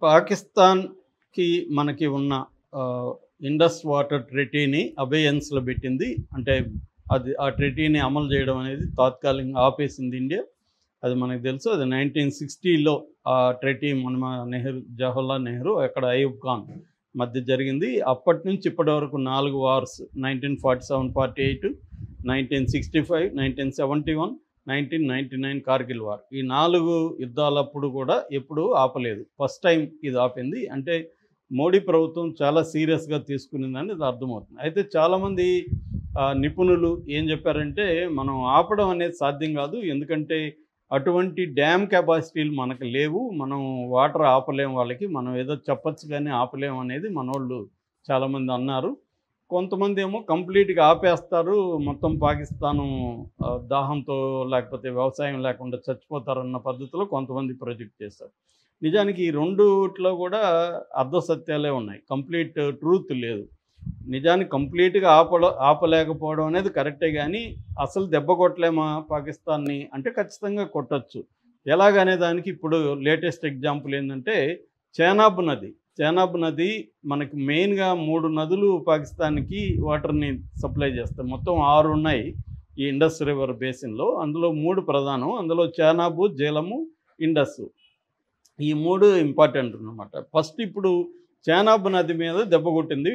పాకిస్తాన్‌కి మనకి ఉన్న ఇండస్ వాటర్ ట్రీటీని అబేయన్స్‌లో పెట్టింది. అంటే అది ఆ ట్రీటీని అమలు చేయడం అనేది తాత్కాలికంగా ఆపేసింది ఇండియా. అది మనకు తెలుసు. అది 1960లో ఆ ట్రీటీ జవహర్లాల్ నెహ్రూ, అక్కడ అయూబ్ ఖాన్ మధ్య జరిగింది. అప్పటి నుంచి ఇప్పటి వరకు 4 వార్స్ 1947-48, 1965, 1971, 1999 కార్గిల్ వార్. ఈ 4 యుద్ధాలప్పుడు కూడా ఎప్పుడూ ఆపలేదు. ఫస్ట్ టైం ఇది ఆపింది. అంటే మోడీ ప్రభుత్వం చాలా సీరియస్‌గా తీసుకునిందని ఇది అర్థమవుతుంది. అయితే చాలామంది నిపుణులు ఏం చెప్పారంటే, మనం ఆపడం అనేది సాధ్యం కాదు. ఎందుకంటే అటువంటి డ్యామ్ కెపాసిటీలు మనకు లేవు. మనం వాటర్ ఆపలేం వాళ్ళకి. మనం ఏదో చెప్పొచ్చు కానీ ఆపలేం అనేది మనోళ్ళు చాలామంది అన్నారు. కొంతమంది ఏమో కంప్లీట్‌గా ఆపేస్తారు. మొత్తం పాకిస్తాను దాహంతో లేకపోతే వ్యవసాయం లేకుండా చచ్చిపోతారన్న పద్ధతిలో కొంతమంది ప్రొజెక్ట్ చేశారు. నిజానికి ఈ రెండిట్లో కూడా అర్ధసత్యాలే ఉన్నాయి. కంప్లీట్ ట్రూత్ లేదు. నిజానికి కంప్లీట్‌గా ఆపలేకపోవడం అనేది కరెక్టే గానీ, అసలు దెబ్బ కొట్టలేమా పాకిస్తాన్‌ని అంటే ఖచ్చితంగా కొట్టొచ్చు. ఎలాగనే దానికి ఇప్పుడు లేటెస్ట్ ఎగ్జాంపుల్ ఏందంటే చేనాబ్ నది. చేనాబ్ నది మనకి మెయిన్‌గా 3 నదులు పాకిస్తాన్‌కి వాటర్‌ని సప్లై చేస్తాయి. మొత్తం 6 ఉన్నాయి ఈ ఇండస్ రివర్ బేసిన్‌లో. అందులో 3 ప్రధానం. అందులో చేనాబు, జీలము, ఇండస్. ఈ 3 ఇంపార్టెంట్ అన్నమాట. ఫస్ట్ ఇప్పుడు చేనాబ్ నది మీద దెబ్బ కొట్టింది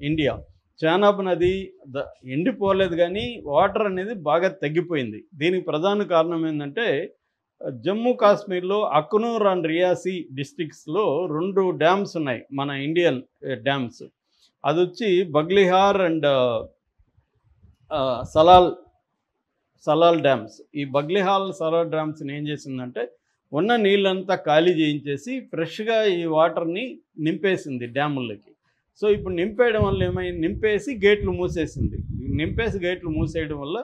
ఇండియా. చేనాబ్ నది ఎండిపోలేదు కానీ వాటర్ అనేది బాగా తగ్గిపోయింది. దీనికి ప్రధాన కారణం ఏంటంటే జమ్మూ కాశ్మీర్లో అఖ్నూర్ అండ్ రియాసీ డిస్ట్రిక్ట్స్లో 2 డ్యామ్స్ ఉన్నాయి, మన ఇండియన్ డ్యామ్స్. అదొచ్చి బగ్లిహార్ అండ్ సలాల్ డ్యామ్స్. ఈ బగ్లిహాల్, సలాల్ డ్యామ్స్ని ఏం చేసిందంటే ఉన్న నీళ్ళంతా ఖాళీ చేయించేసి ఫ్రెష్గా ఈ వాటర్ని నింపేసింది డ్యాముల్లోకి. సో ఇప్పుడు నింపేయడం వల్ల ఏమైంది, నింపేసి గేట్లు మూసేసింది. నింపేసి గేట్లు మూసేయడం వల్ల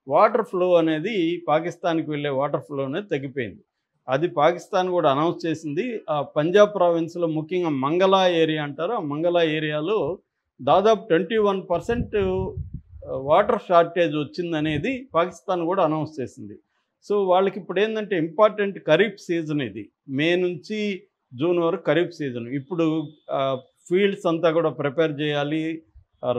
వాటర్ ఫ్లో అనేది, పాకిస్తాన్కి వెళ్ళే వాటర్ ఫ్లో అనేది తగ్గిపోయింది. అది పాకిస్తాన్ కూడా అనౌన్స్ చేసింది. పంజాబ్ ప్రావిన్స్లో ముఖ్యంగా మంగళా ఏరియా అంటారు. ఆ మంగళా ఏరియాలో దాదాపు 21% వాటర్ షార్టేజ్ వచ్చిందనేది పాకిస్తాన్ కూడా అనౌన్స్ చేసింది. సో వాళ్ళకి ఇప్పుడు ఏంటంటే ఇంపార్టెంట్ ఖరీఫ్ సీజన్ ఇది. మే నుంచి జూన్ వరకు ఖరీఫ్ సీజన్. ఇప్పుడు ఫీల్డ్స్ అంతా కూడా ప్రిపేర్ చేయాలి,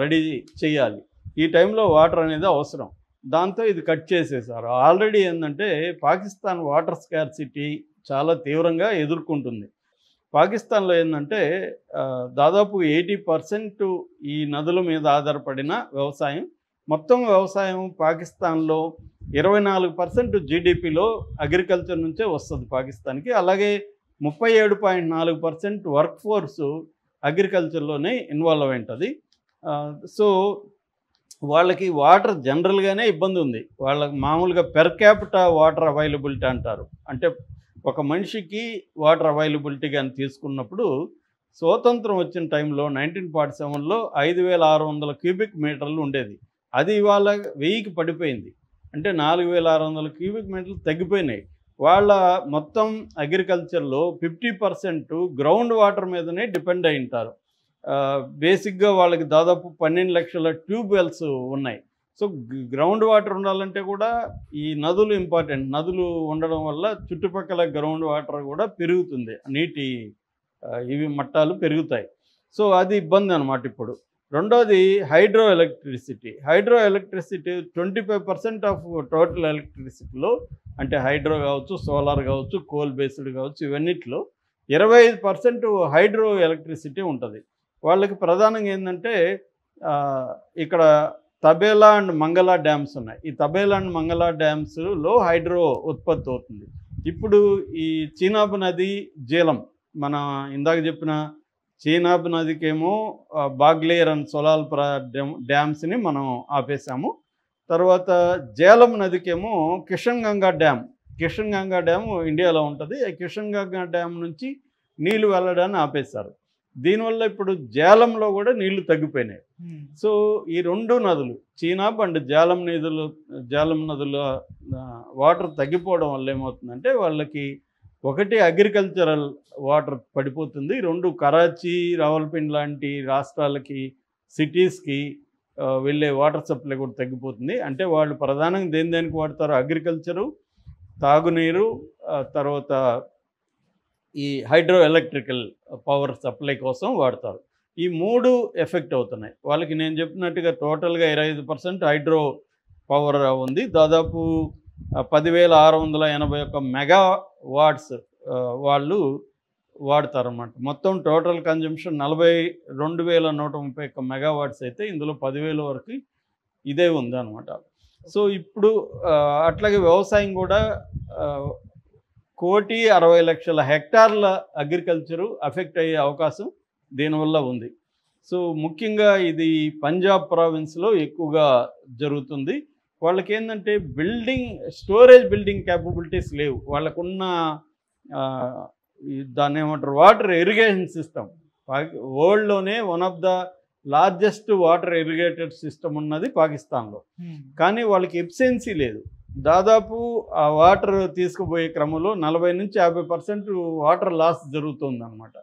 రెడీ చేయాలి. ఈ టైంలో వాటర్ అనేది అవసరం. దాంతో ఇది కట్ చేసేసారు. ఆల్రెడీ ఏంటంటే పాకిస్తాన్ వాటర్ స్కార్సిటీ చాలా తీవ్రంగా ఎదుర్కొంటుంది. పాకిస్తాన్లో ఏంటంటే దాదాపు 80% ఈ నదుల మీద ఆధారపడిన వ్యవసాయం. మొత్తం వ్యవసాయం పాకిస్తాన్లో 24% జీడిపిలో అగ్రికల్చర్ నుంచే వస్తుంది పాకిస్తాన్కి. అలాగే 37.4% వర్క్ ఫోర్సు అగ్రికల్చర్లోనే ఇన్వాల్వ్ అయి ఉంటుంది. సో వాళ్ళకి వాటర్ జనరల్గానే ఇబ్బంది ఉంది. వాళ్ళకి మామూలుగా పెర్ క్యాపిటా వాటర్ అవైలబిలిటీ అంటారు. అంటే ఒక మనిషికి వాటర్ అవైలబిలిటీ కానీ తీసుకున్నప్పుడు స్వతంత్రం వచ్చిన టైంలో 1947లో 5,600 క్యూబిక్ మీటర్లు ఉండేది. అది ఇవాళ 1000కి పడిపోయింది. అంటే 4,600 క్యూబిక్ మీటర్లు తగ్గిపోయినాయి. వాళ్ళ మొత్తం అగ్రికల్చర్లో 50% గ్రౌండ్ వాటర్ మీదనే డిపెండ్ అయి ఉంటారు. బేసిక్గా వాళ్ళకి దాదాపు 12 లక్షల ట్యూబ్ వెల్స్ ఉన్నాయి. సో గ్రౌండ్ వాటర్ ఉండాలంటే కూడా ఈ నదులు ఇంపార్టెంట్. నదులు ఉండడం వల్ల చుట్టుపక్కల గ్రౌండ్ వాటర్ కూడా పెరుగుతుంది, నీటి ఇవి మట్టాలు పెరుగుతాయి. సో అది ఇబ్బంది అనమాట ఇప్పుడు. రెండోది హైడ్రో ఎలక్ట్రిసిటీ. 25% ఆఫ్ టోటల్ ఎలక్ట్రిసిటీలో, అంటే హైడ్రో కావచ్చు, సోలార్ కావచ్చు, కోల్ బేస్డ్ కావచ్చు, ఇవన్నిట్లో 25% హైడ్రో ఎలక్ట్రిసిటీ ఉంటుంది. వాళ్ళకి ప్రధానంగా ఏంటంటే ఇక్కడ తబేలా అండ్ మంగళా డ్యామ్స్ ఉన్నాయి. ఈ తబేలా అండ్ మంగళా డ్యామ్స్లో హైడ్రో ఉత్పత్తి అవుతుంది. ఇప్పుడు ఈ చీనాబ్ నది, జీలం, మన ఇందాక చెప్పిన చీనాబ్ నదికేమో బాగ్లేర్ అండ్ సొలాల్ డ్యామ్స్ని మనం ఆపేసాము. తర్వాత జేలం నదికేమో కిషన్ గంగా డ్యామ్ ఇండియాలో ఉంటుంది. ఈ కిషన్ గంగా డ్యామ్ నుంచి నీళ్లు వెళ్ళడాన్ని ఆపేశారు. దీనివల్ల ఇప్పుడు జేలంలో కూడా నీళ్లు తగ్గిపోయినాయి. సో ఈ 2 నదులు, చీనాబ్ అండ్ జేలం నదుల వాటర్ తగ్గిపోవడం వల్ల ఏమవుతుందంటే వాళ్ళకి ఒకటి అగ్రికల్చరల్ వాటర్ పడిపోతుంది. 2 కరాచీ, రావల్పిండి లాంటి రాష్ట్రాలకి, సిటీస్కి వెళ్ళే వాటర్ సప్లై కూడా తగ్గిపోతుంది. అంటే వాళ్ళు ప్రధానంగా దేనికి వాడతారు, అగ్రికల్చరు, తాగునీరు, తర్వాత ఈ హైడ్రో ఎలక్ట్రికల్ పవర్ సప్లై కోసం వాడతారు. ఈ 3 ఎఫెక్ట్ అవుతున్నాయి. వాళ్ళకి నేను చెప్పినట్టుగా టోటల్గా 25% హైడ్రో పవర్ ఉంది. దాదాపు 10,681 మెగావాట్స్ వాళ్ళు వాడతారన్నమాట. మొత్తం టోటల్ కన్జంప్షన్ 42,131 మెగావాట్స్ అయితే ఇందులో 10,000 వరకు ఇదే ఉందన్నమాట. సో ఇప్పుడు అట్లాగే వ్యవసాయం కూడా 1,60,00,000 హెక్టార్ల అగ్రికల్చరు అఫెక్ట్ అయ్యే అవకాశం దీనివల్ల ఉంది. సో ముఖ్యంగా ఇది పంజాబ్ ప్రావిన్స్లో ఎక్కువగా జరుగుతుంది. వాళ్ళకి ఏంటంటే స్టోరేజ్ బిల్డింగ్ క్యాపబిలిటీస్ లేవు. వాళ్ళకున్న దాన్ని ఏమంటారు, వాటర్ ఇరిగేషన్ సిస్టమ్ వరల్డ్లోనే one of the largest water irrigated system ఉన్నది పాకిస్తాన్లో. కానీ వాళ్ళకి ఎఫిషియన్సీ లేదు. దాదాపు ఆ వాటర్ తీసుకుపోయే క్రమంలో 40 నుంచి 50% వాటర్ లాస్ జరుగుతుంది అనమాట.